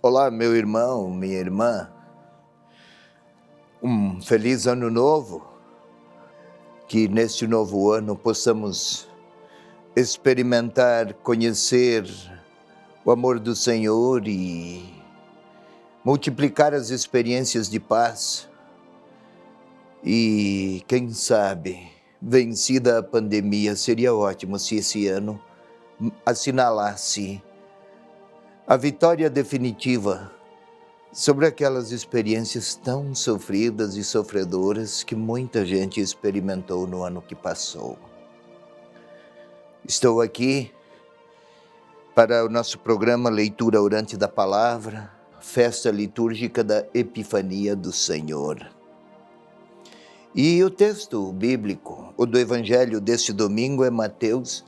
Olá, meu irmão, minha irmã. Um feliz ano novo. Que neste novo ano possamos experimentar, conhecer o amor do Senhor e multiplicar as experiências de paz. E quem sabe, vencida a pandemia, seria ótimo se esse ano assinalasse a vitória definitiva sobre aquelas experiências tão sofridas e sofredoras que muita gente experimentou no ano que passou. Estou aqui para o nosso programa Leitura Orante da Palavra, Festa Litúrgica da Epifania do Senhor. E o texto bíblico, o do Evangelho deste domingo é Mateus,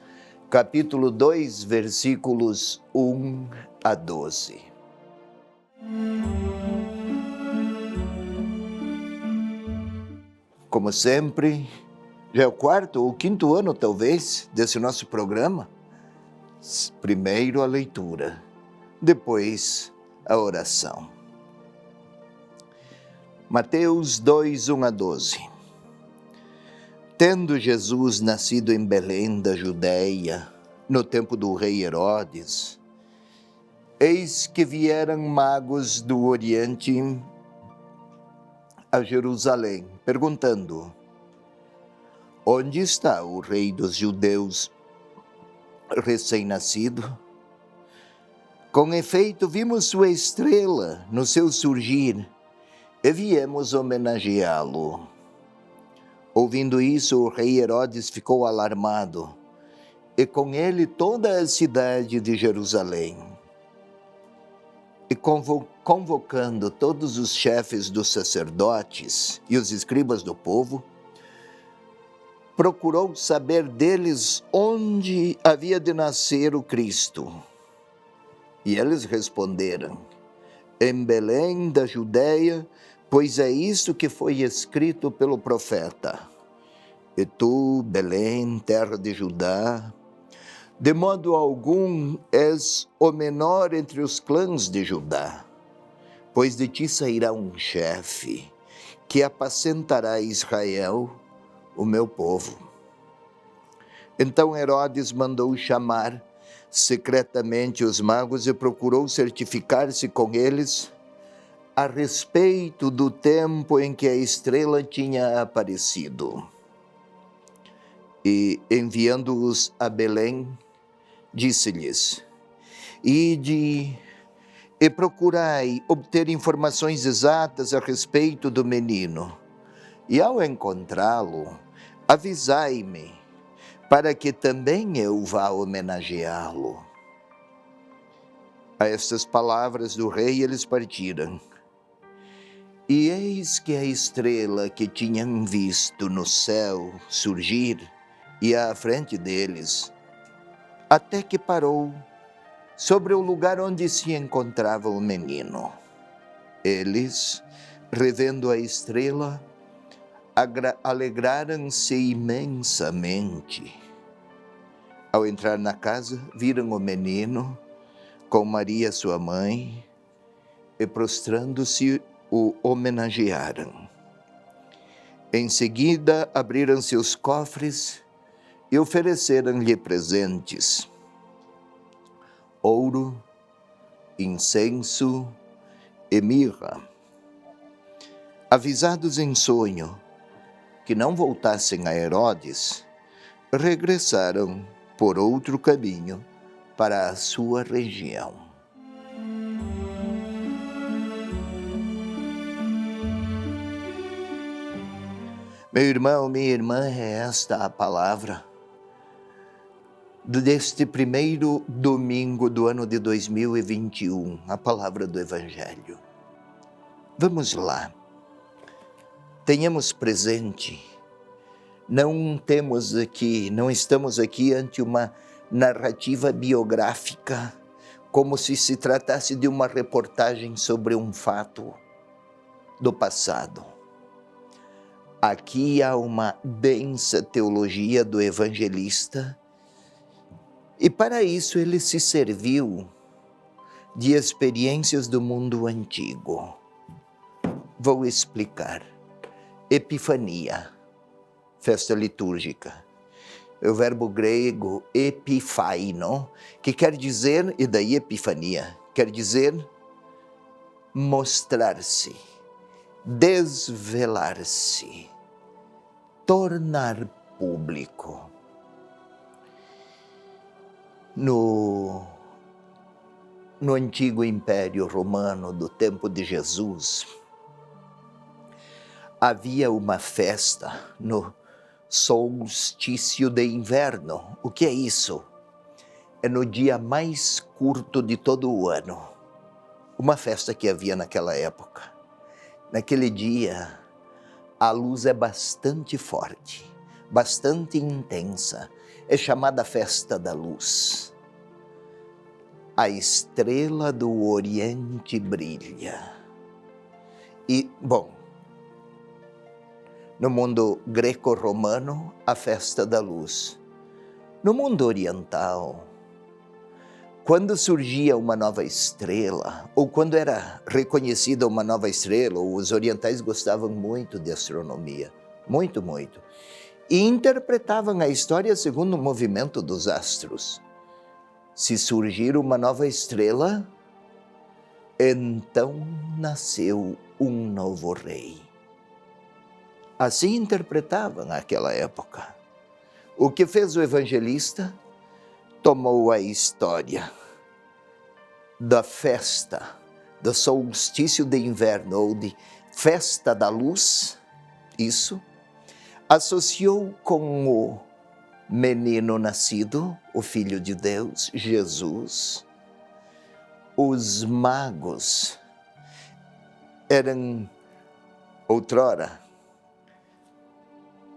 capítulo 2, versículos 1 a 12. Como sempre, já é o quarto ou quinto ano, talvez, desse nosso programa. Primeiro a leitura, depois a oração. Mateus 2, 1 a 12. Tendo Jesus nascido em Belém da Judeia, no tempo do rei Herodes, eis que vieram magos do Oriente a Jerusalém, perguntando: onde está o rei dos judeus recém-nascido? Com efeito, vimos sua estrela no seu surgir e viemos homenageá-lo. Ouvindo isso, o rei Herodes ficou alarmado, e com ele toda a cidade de Jerusalém. E convocando todos os chefes dos sacerdotes e os escribas do povo, procurou saber deles onde havia de nascer o Cristo. E eles responderam: em Belém da Judeia, pois é isto que foi escrito pelo profeta: e tu, Belém, terra de Judá, de modo algum és o menor entre os clãs de Judá, pois de ti sairá um chefe que apacentará Israel, o meu povo. Então Herodes mandou chamar secretamente os magos e procurou certificar-se com eles a respeito do tempo em que a estrela tinha aparecido. E, enviando-os a Belém, disse-lhes: ide e procurai obter informações exatas a respeito do menino, e ao encontrá-lo, avisai-me, para que também eu vá homenageá-lo. A estas palavras do rei eles partiram. E eis que a estrela que tinham visto no céu surgir ia à frente deles, até que parou sobre o lugar onde se encontrava o menino. Eles, revendo a estrela, alegraram-se imensamente. Ao entrar na casa, viram o menino com Maria, sua mãe, e prostrando-se, o homenagearam. Em seguida, abriram seus cofres e ofereceram-lhe presentes: ouro, incenso e mirra. Avisados em sonho que não voltassem a Herodes, regressaram por outro caminho para a sua região. Meu irmão, minha irmã, é esta a palavra deste primeiro domingo do ano de 2021, a palavra do Evangelho. Vamos lá. Tenhamos presente, não estamos aqui ante uma narrativa biográfica, como se tratasse de uma reportagem sobre um fato do passado. Aqui há uma densa teologia do evangelista, e para isso ele se serviu de experiências do mundo antigo. Vou explicar. Epifania, festa litúrgica. O verbo grego epifaino, que quer dizer, e daí epifania, quer dizer mostrar-se, desvelar-se, tornar público. No antigo Império Romano, do tempo de Jesus, havia uma festa no solstício de inverno. O que é isso? É no dia mais curto de todo o ano. Uma festa que havia naquela época. Naquele dia, a luz é bastante forte, bastante intensa. É chamada Festa da Luz. A estrela do Oriente brilha. E, bom, no mundo greco-romano, a Festa da Luz. No mundo oriental, quando surgia uma nova estrela, ou quando era reconhecida uma nova estrela, os orientais gostavam muito de astronomia, muito, muito, e interpretavam a história segundo o movimento dos astros. Se surgir uma nova estrela, então nasceu um novo rei. Assim interpretavam naquela época. O que fez o evangelista? Tomou a história da festa, do solstício de inverno, ou de festa da luz, isso, associou com o menino nascido, o Filho de Deus, Jesus. Os magos eram, outrora,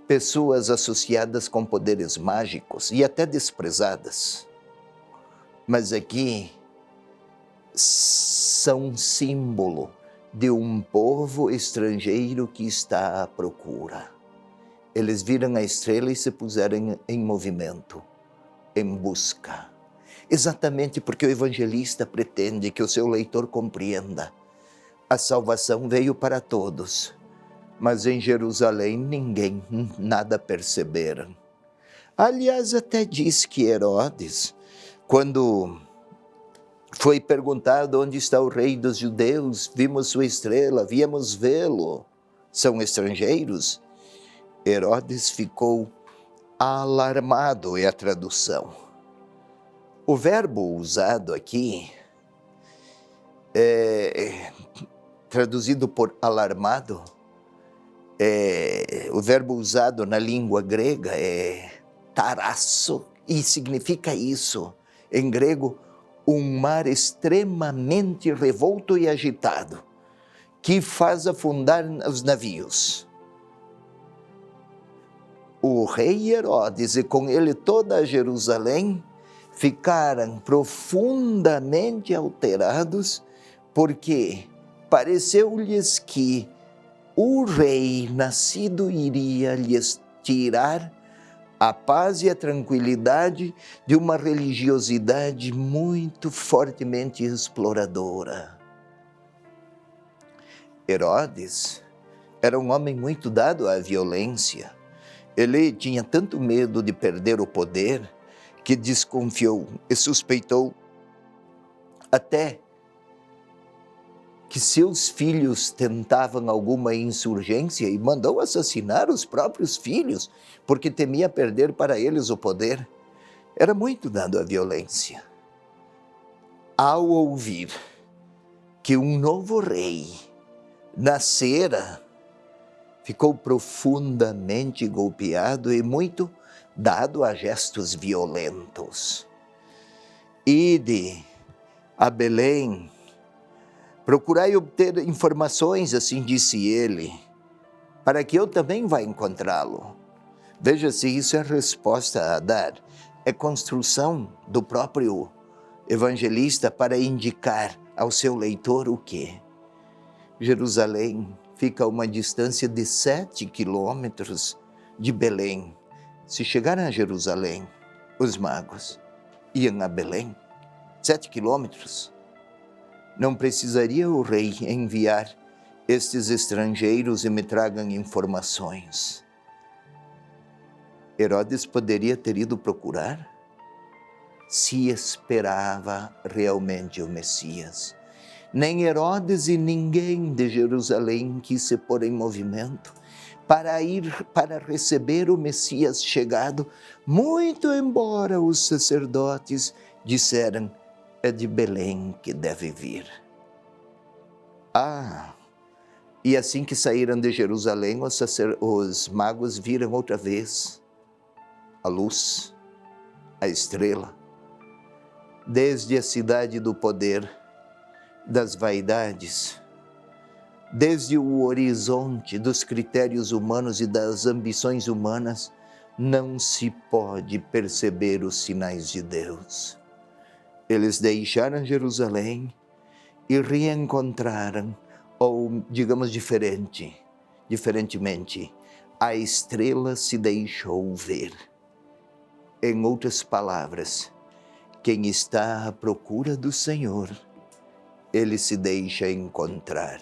pessoas associadas com poderes mágicos e até desprezadas. Mas aqui são símbolo de um povo estrangeiro que está à procura. Eles viram a estrela e se puseram em movimento, em busca. Exatamente porque o evangelista pretende que o seu leitor compreenda. A salvação veio para todos. Mas em Jerusalém ninguém nada perceberam. Aliás, até diz que Herodes, quando foi perguntado onde está o rei dos judeus, vimos sua estrela, viemos vê-lo, são estrangeiros? Herodes ficou alarmado, é a tradução. O verbo usado aqui, traduzido por alarmado, o verbo usado na língua grega é tarasso, e significa isso. Em grego, um mar extremamente revolto e agitado, que faz afundar os navios. O rei Herodes e com ele toda Jerusalém ficaram profundamente alterados, porque pareceu-lhes que o rei nascido iria lhes tirar a paz e a tranquilidade de uma religiosidade muito fortemente exploradora. Herodes era um homem muito dado à violência. Ele tinha tanto medo de perder o poder que desconfiou e suspeitou até que seus filhos tentavam alguma insurgência e mandou assassinar os próprios filhos, porque temia perder para eles o poder. Era muito dado à violência. Ao ouvir que um novo rei nascera, ficou profundamente golpeado e muito dado a gestos violentos. Ide a Belém, procurai obter informações, assim disse ele, para que eu também vá encontrá-lo. Veja se isso é resposta a dar. É construção do próprio evangelista para indicar ao seu leitor o quê? Jerusalém fica a uma distância de 7 quilômetros de Belém. Se chegaram a Jerusalém, os magos iam a Belém, 7 quilômetros. não precisaria o rei enviar estes estrangeiros e me tragam informações. Herodes poderia ter ido procurar se esperava realmente o Messias. Nem Herodes e ninguém de Jerusalém quis se pôr em movimento para ir para receber o Messias chegado, muito embora os sacerdotes disseram: é de Belém que deve vir. E assim que saíram de Jerusalém, os magos viram outra vez a luz, a estrela, desde a cidade do poder, das vaidades, desde o horizonte dos critérios humanos e das ambições humanas, não se pode perceber os sinais de Deus. Eles deixaram Jerusalém e reencontraram, ou digamos diferentemente, a estrela se deixou ver. Em outras palavras, quem está à procura do Senhor, ele se deixa encontrar.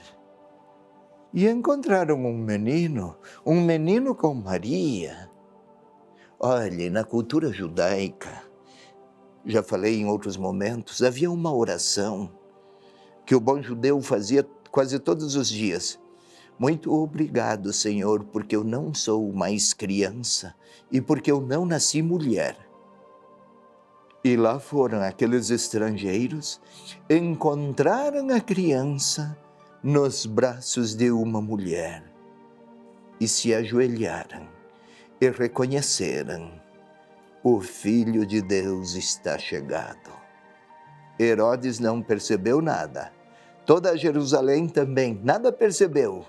E encontraram um menino com Maria. Olhe, na cultura judaica, já falei em outros momentos, havia uma oração que o bom judeu fazia quase todos os dias. Muito obrigado, Senhor, porque eu não sou mais criança e porque eu não nasci mulher. E lá foram aqueles estrangeiros, encontraram a criança nos braços de uma mulher e se ajoelharam e reconheceram: o Filho de Deus está chegado. Herodes não percebeu nada, toda Jerusalém também nada percebeu,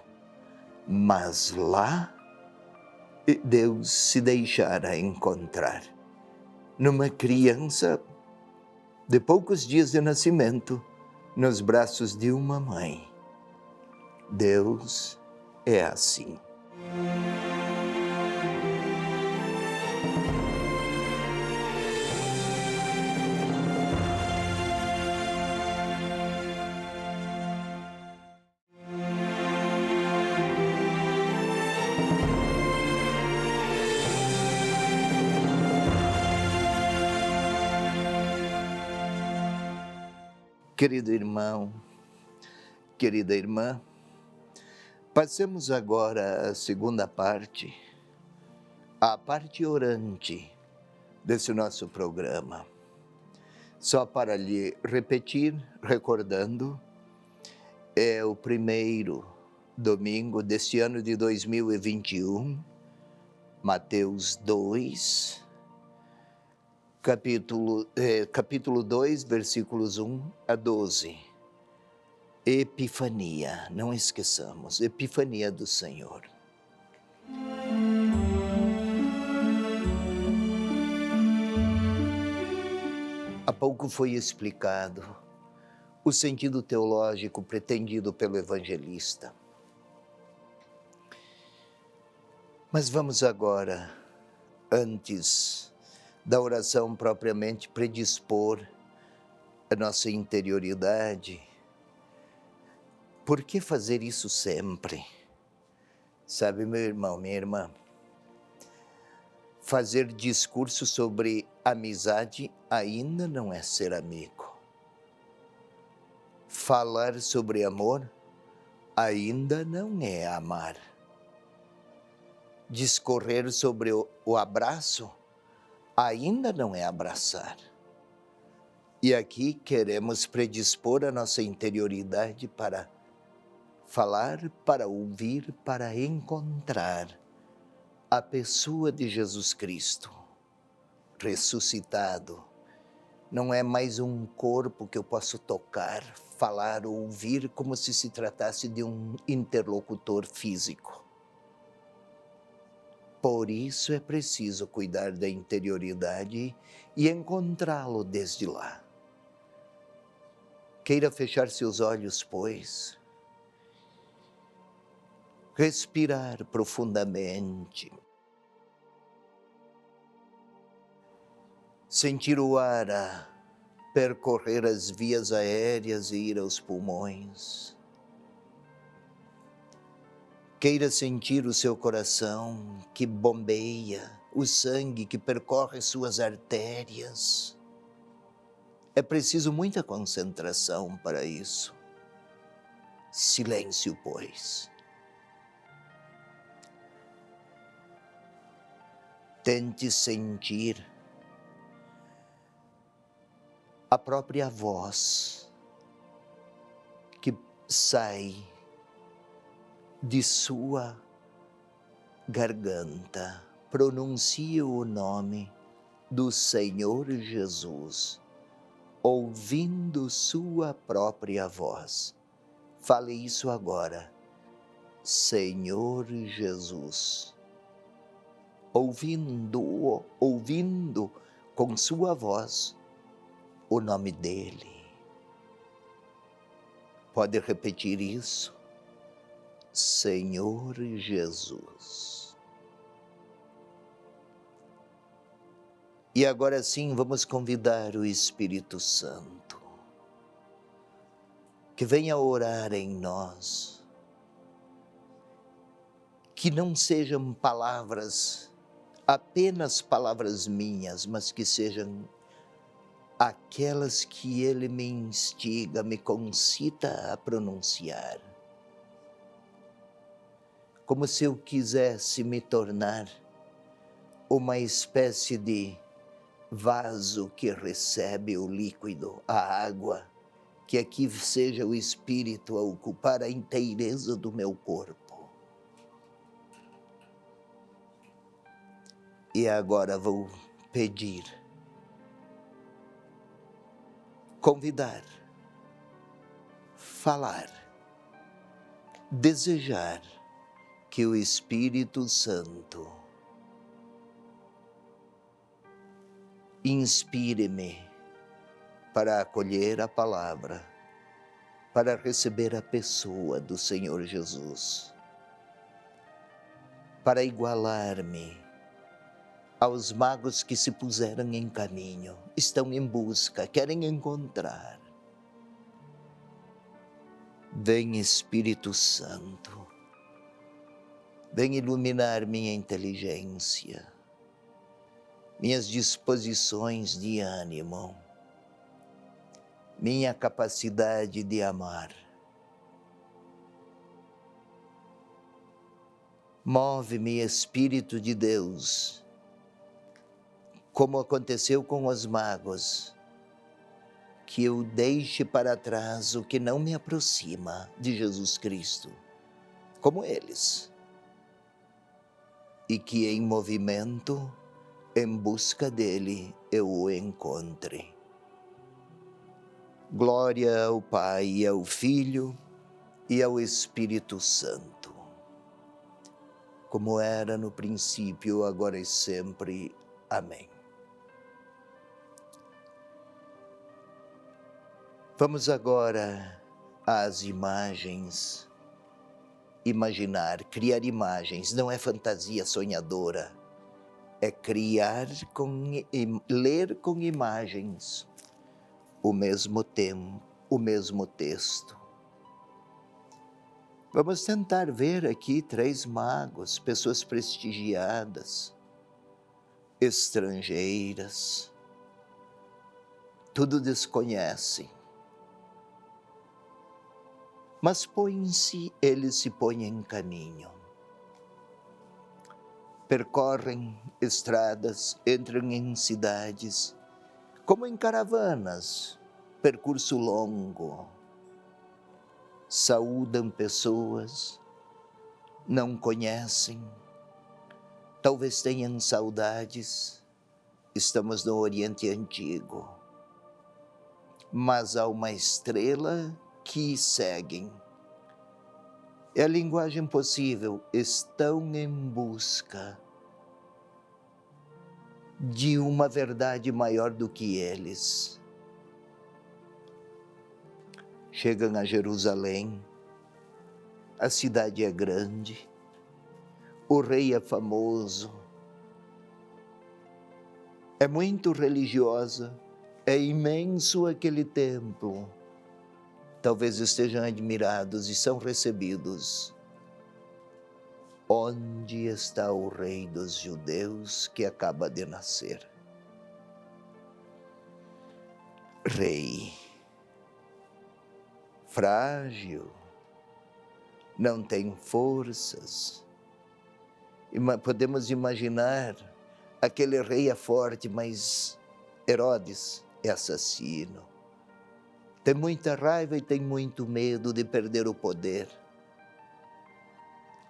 mas lá Deus se deixara encontrar numa criança de poucos dias de nascimento, nos braços de uma mãe. Deus é assim. Querido irmão, querida irmã, passemos agora a segunda parte, a parte orante desse nosso programa. Só para lhe repetir, recordando, é o primeiro domingo deste ano de 2021, Mateus 2, capítulo 2, versículos 1 a 12. Epifania, não esqueçamos, Epifania do Senhor. Há pouco foi explicado o sentido teológico pretendido pelo evangelista. Mas vamos agora, antes da oração propriamente, predispor a nossa interioridade. Por que fazer isso sempre? Sabe, meu irmão, minha irmã, fazer discurso sobre amizade ainda não é ser amigo. Falar sobre amor ainda não é amar. Discorrer sobre o abraço ainda não é abraçar. E aqui queremos predispor a nossa interioridade para falar, para ouvir, para encontrar a pessoa de Jesus Cristo, ressuscitado. Não é mais um corpo que eu posso tocar, falar, ouvir, como se tratasse de um interlocutor físico. Por isso é preciso cuidar da interioridade e encontrá-lo desde lá. Queira fechar seus olhos, pois. Respirar profundamente. Sentir o ar percorrer as vias aéreas e ir aos pulmões. Queira sentir o seu coração que bombeia, o sangue que percorre suas artérias. É preciso muita concentração para isso. Silêncio, pois. Tente sentir a própria voz que sai de sua garganta. Pronuncie o nome do Senhor Jesus, ouvindo sua própria voz. Fale isso agora. Senhor Jesus. Ouvindo com sua voz o nome dele. Pode repetir isso? Senhor Jesus. E agora sim, vamos convidar o Espírito Santo que venha orar em nós. Que não sejam palavras, apenas palavras minhas, mas que sejam aquelas que Ele me instiga, me concita a pronunciar. Como se eu quisesse me tornar uma espécie de vaso que recebe o líquido, a água, que aqui seja o Espírito a ocupar a inteireza do meu corpo. E agora vou pedir, convidar, falar, desejar que o Espírito Santo inspire-me para acolher a palavra, para receber a pessoa do Senhor Jesus, para igualar-me aos magos que se puseram em caminho, estão em busca, querem encontrar. Vem Espírito Santo, vem iluminar minha inteligência, minhas disposições de ânimo, minha capacidade de amar. Move-me, Espírito de Deus, como aconteceu com os magos, que eu deixe para trás o que não me aproxima de Jesus Cristo, como eles, e que em movimento, em busca dele, eu o encontre. Glória ao Pai, e ao Filho, e ao Espírito Santo, como era no princípio, agora e sempre. Amém. Vamos agora às imagens. Imaginar, criar imagens, não é fantasia sonhadora, é criar ler com imagens o mesmo tempo, o mesmo texto. Vamos tentar ver aqui 3 magos, pessoas prestigiadas, estrangeiras, tudo desconhecem. Mas eles se põem em caminho. Percorrem estradas, entram em cidades, como em caravanas, percurso longo. Saúdam pessoas, não conhecem, talvez tenham saudades. Estamos no Oriente Antigo, mas há uma estrela que seguem. É a linguagem possível, estão em busca de uma verdade maior do que eles. Chegam a Jerusalém, a cidade é grande, o rei é famoso, é muito religiosa, É imenso aquele templo. Talvez estejam admirados e são recebidos. Onde está o rei dos judeus que acaba de nascer? Rei, frágil, não tem forças. Podemos imaginar, aquele rei é forte, mas Herodes é assassino. Tem muita raiva e tem muito medo de perder o poder.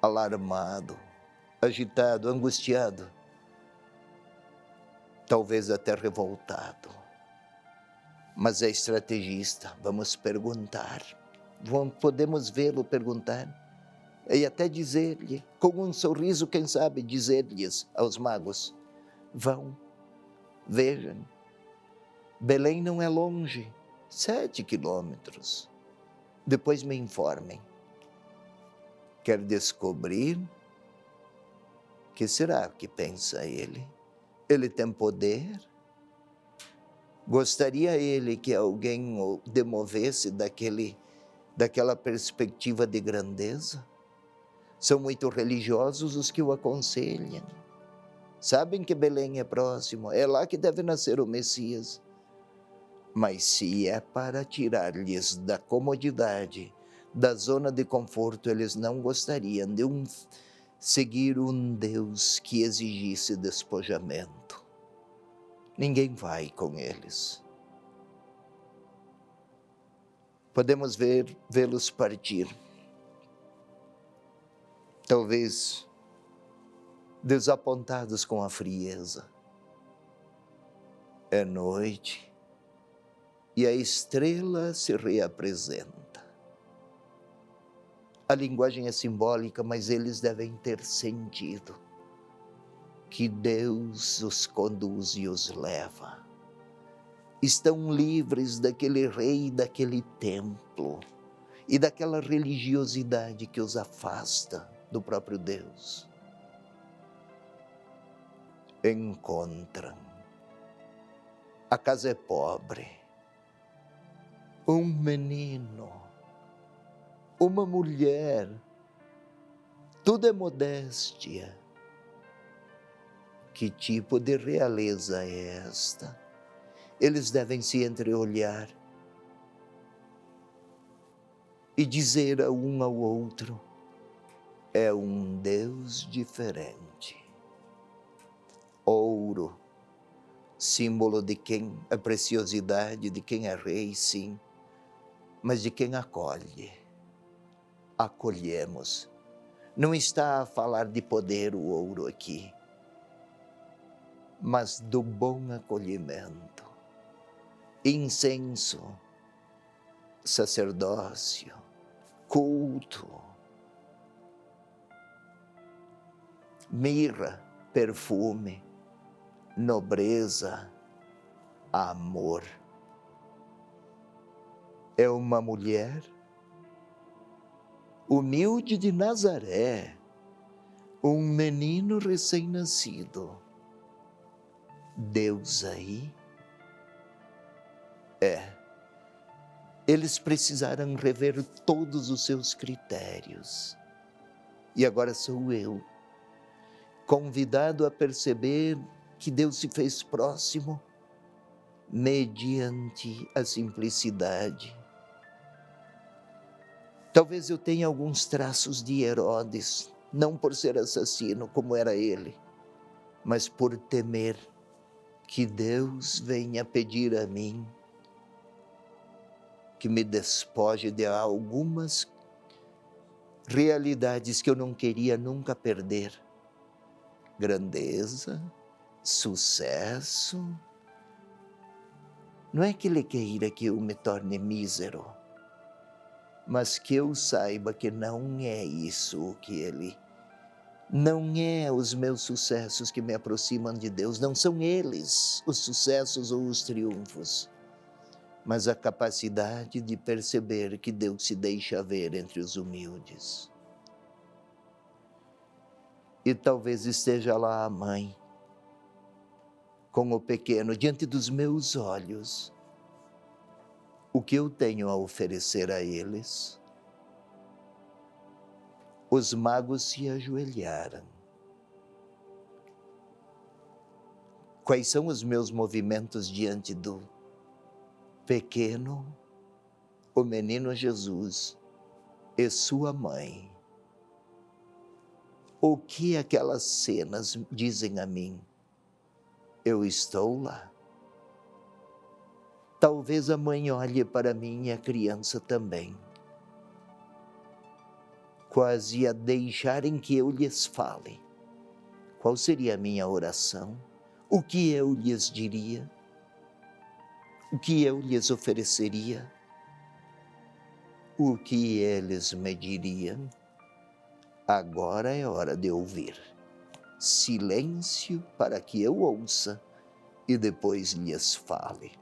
Alarmado, agitado, angustiado, talvez até revoltado. Mas é estrategista, vamos perguntar. Podemos vê-lo perguntar e até dizer-lhe, com um sorriso, quem sabe, dizer-lhes aos magos: vão, vejam, Belém não é longe, 7 quilômetros. Depois me informem. Quer descobrir? Que será que pensa ele? Ele tem poder? Gostaria ele que alguém o demovesse daquela perspectiva de grandeza? São muito religiosos os que o aconselham. Sabem que Belém é próximo, é lá que deve nascer o Messias. Mas se é para tirar-lhes da comodidade, da zona de conforto, eles não gostariam de seguir um Deus que exigisse despojamento. Ninguém vai com eles. Podemos vê-los partir. Talvez desapontados com a frieza. É noite e a estrela se reapresenta. A linguagem é simbólica, mas eles devem ter sentido que Deus os conduz e os leva. Estão livres daquele rei, daquele templo e daquela religiosidade que os afasta do próprio Deus. Encontram. A casa é pobre. Um menino, uma mulher, tudo é modéstia. Que tipo de realeza é esta? Eles devem se entreolhar e dizer a um ao outro: é um Deus diferente. Ouro, símbolo de quem, a preciosidade de quem é rei, sim, mas de quem acolhe. Acolhemos. Não está a falar de poder o ouro aqui, mas do bom acolhimento. Incenso, sacerdócio, culto, mirra, perfume, nobreza, amor. É uma mulher humilde de Nazaré, um menino recém-nascido. Deus aí? Eles precisaram rever todos os seus critérios. E agora sou eu, convidado a perceber que Deus se fez próximo mediante a simplicidade. Talvez eu tenha alguns traços de Herodes, não por ser assassino como era ele, mas por temer que Deus venha pedir a mim que me despoje de algumas realidades que eu não queria nunca perder. Grandeza, sucesso. Não é que Ele queira que eu me torne mísero, mas que eu saiba que não é isso o que Ele... Não é os meus sucessos que me aproximam de Deus, não são eles os sucessos ou os triunfos, mas a capacidade de perceber que Deus se deixa ver entre os humildes. E talvez esteja lá a mãe, com o pequeno diante dos meus olhos, o que eu tenho a oferecer a eles? Os magos se ajoelharam. Quais são os meus movimentos diante do pequeno, o menino Jesus e sua mãe? O que aquelas cenas dizem a mim? Eu estou lá. Talvez a mãe olhe para mim e a criança também, quase a deixarem que eu lhes fale. Qual seria a minha oração? O que eu lhes diria? O que eu lhes ofereceria? O que eles me diriam? Agora é hora de ouvir. Silêncio para que eu ouça e depois lhes fale.